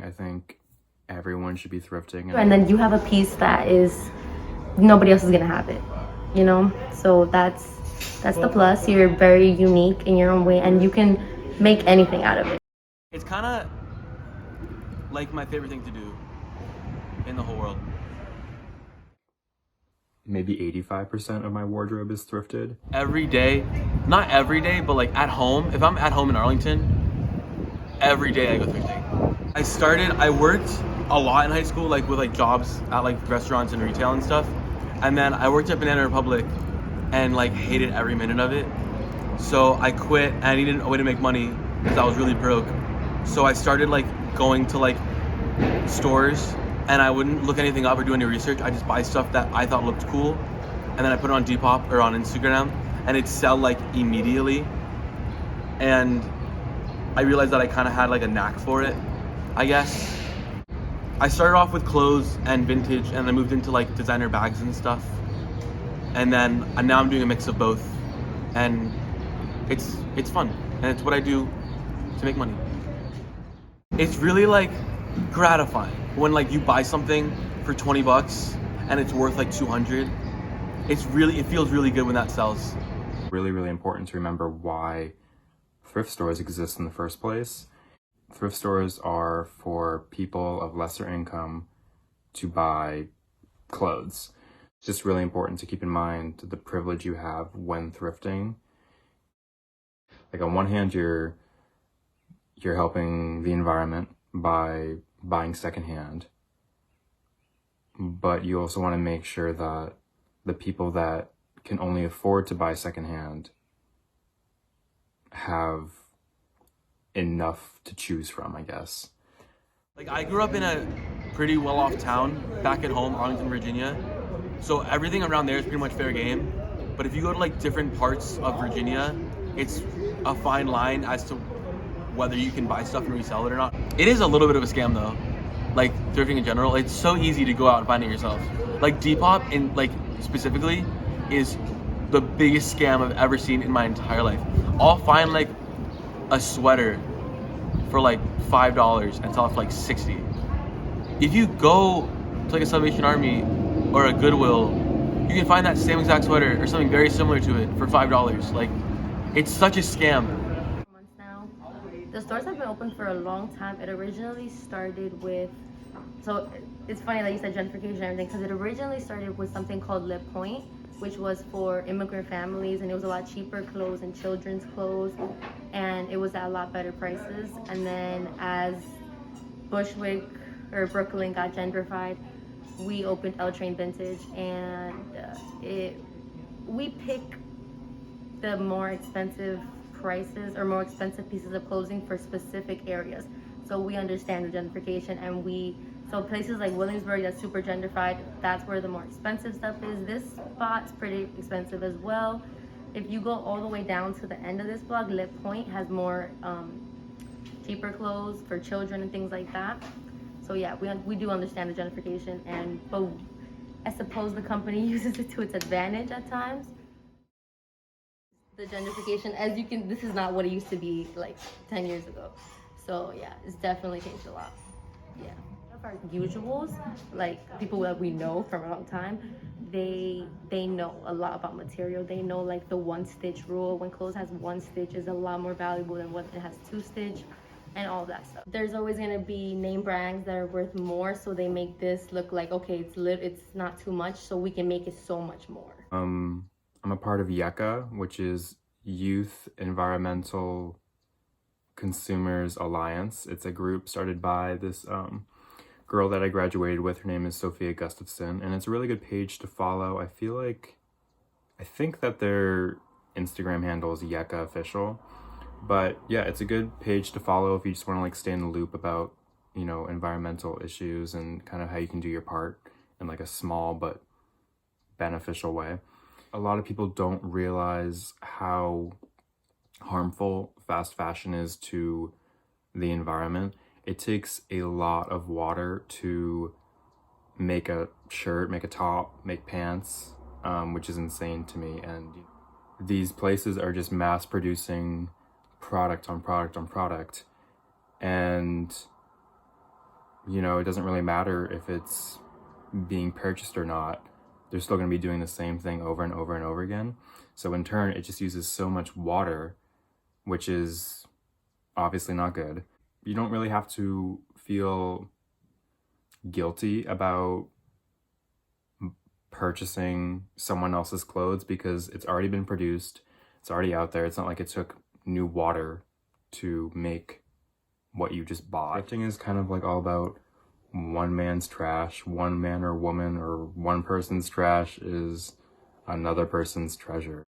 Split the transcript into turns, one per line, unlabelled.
I think everyone should be thrifting.
And then you have a piece that is nobody else is gonna have it, you know. So that's the plus. You're very unique in your own way, and you can make anything out of it.
It's kind of like my favorite thing to do in the whole world.
Maybe 85% of my wardrobe is thrifted.
Every day, not every day, but like at home. If I'm at home in Arlington, every day I go thrifting. I worked a lot in high school, like with like jobs at like restaurants and retail and stuff. And then I worked at Banana Republic and like hated every minute of it. So I quit and I needed a way to make money because I was really broke. So I started like going to like stores and I wouldn't look anything up or do any research. I just buy stuff that I thought looked cool. And then I put it on Depop or on Instagram and it'd sell like immediately. And I realized that I kind of had like a knack for it, I guess. I started off with clothes and vintage and I moved into like designer bags and stuff. And then now I'm doing a mix of both. And it's fun. And it's what I do to make money. It's really like gratifying when like you buy something for 20 bucks and it's worth like 200. It feels really good when that sells.
Really, really important to remember why thrift stores exist in the first place. Thrift stores are for people of lesser income to buy clothes. It's just really important to keep in mind the privilege you have when thrifting. Like on one hand, you're helping the environment by buying secondhand, but you also want to make sure that the people that can only afford to buy secondhand have enough to choose from, I guess.
Like I grew up in a pretty well-off town back at home, Arlington, Virginia. So everything around there is pretty much fair game. But if you go to like different parts of Virginia, it's a fine line as to whether you can buy stuff and resell it or not. It is a little bit of a scam though. Like thrifting in general, it's so easy to go out and find it yourself. Like Depop in like specifically is the biggest scam I've ever seen in my entire life. I'll find like a sweater for like $5 and sell it for like 60. If you go to like a Salvation Army or a Goodwill, you can find that same exact sweater or something very similar to it for $5. Like, it's such a scam.
Months now. The stores have been open for a long time. It originally started with, so it's funny that you said gentrification and everything, because it originally started with something called Le Point, which was for immigrant families, and it was a lot cheaper clothes and children's clothes, and it was at a lot better prices. And then as Bushwick or Brooklyn got gentrified, we opened L Train Vintage, and we pick the more expensive prices or more expensive pieces of clothing for specific areas. So we understand the gentrification, and so places like Williamsburg that's super gentrified, that's where the more expensive stuff is. This spot's pretty expensive as well. If you go all the way down to the end of this block, Le Point has more cheaper clothes for children and things like that. So yeah, we do understand the gentrification, but I suppose the company uses it to its advantage at times. The gentrification, as you can, this is not what it used to be like 10 years ago. So yeah, it's definitely changed a lot. Yeah. Of our usuals, like people that we know from a long time, they know a lot about material. They know like the one stitch rule. When clothes has one stitch is a lot more valuable than when it has two stitch, and all that stuff. There's always gonna be name brands that are worth more, so they make this look like, okay, it's not too much, so we can make it so much more.
I'm a part of YECA, which is Youth Environmental Consumers Alliance. It's a group started by this girl that I graduated with. Her name is Sophia Gustafson, and it's a really good page to follow. I think that their Instagram handle is YECA Official. But yeah, it's a good page to follow if you just want to like stay in the loop about, you know, environmental issues and kind of how you can do your part in like a small but beneficial way. A lot of people don't realize how harmful fast fashion is to the environment. It takes a lot of water to make a shirt, make a top, make pants, which is insane to me. And these places are just mass producing product on product on product. And you know, it doesn't really matter if it's being purchased or not. They're still going to be doing the same thing over and over and over again. So in turn, it just uses so much water, which is obviously not good. You don't really have to feel guilty about purchasing someone else's clothes because it's already been produced. It's already out there. It's not like it took new water to make what you just bought. Thrifting is kind of like all about one man's trash. One man or woman or one person's trash is another person's treasure.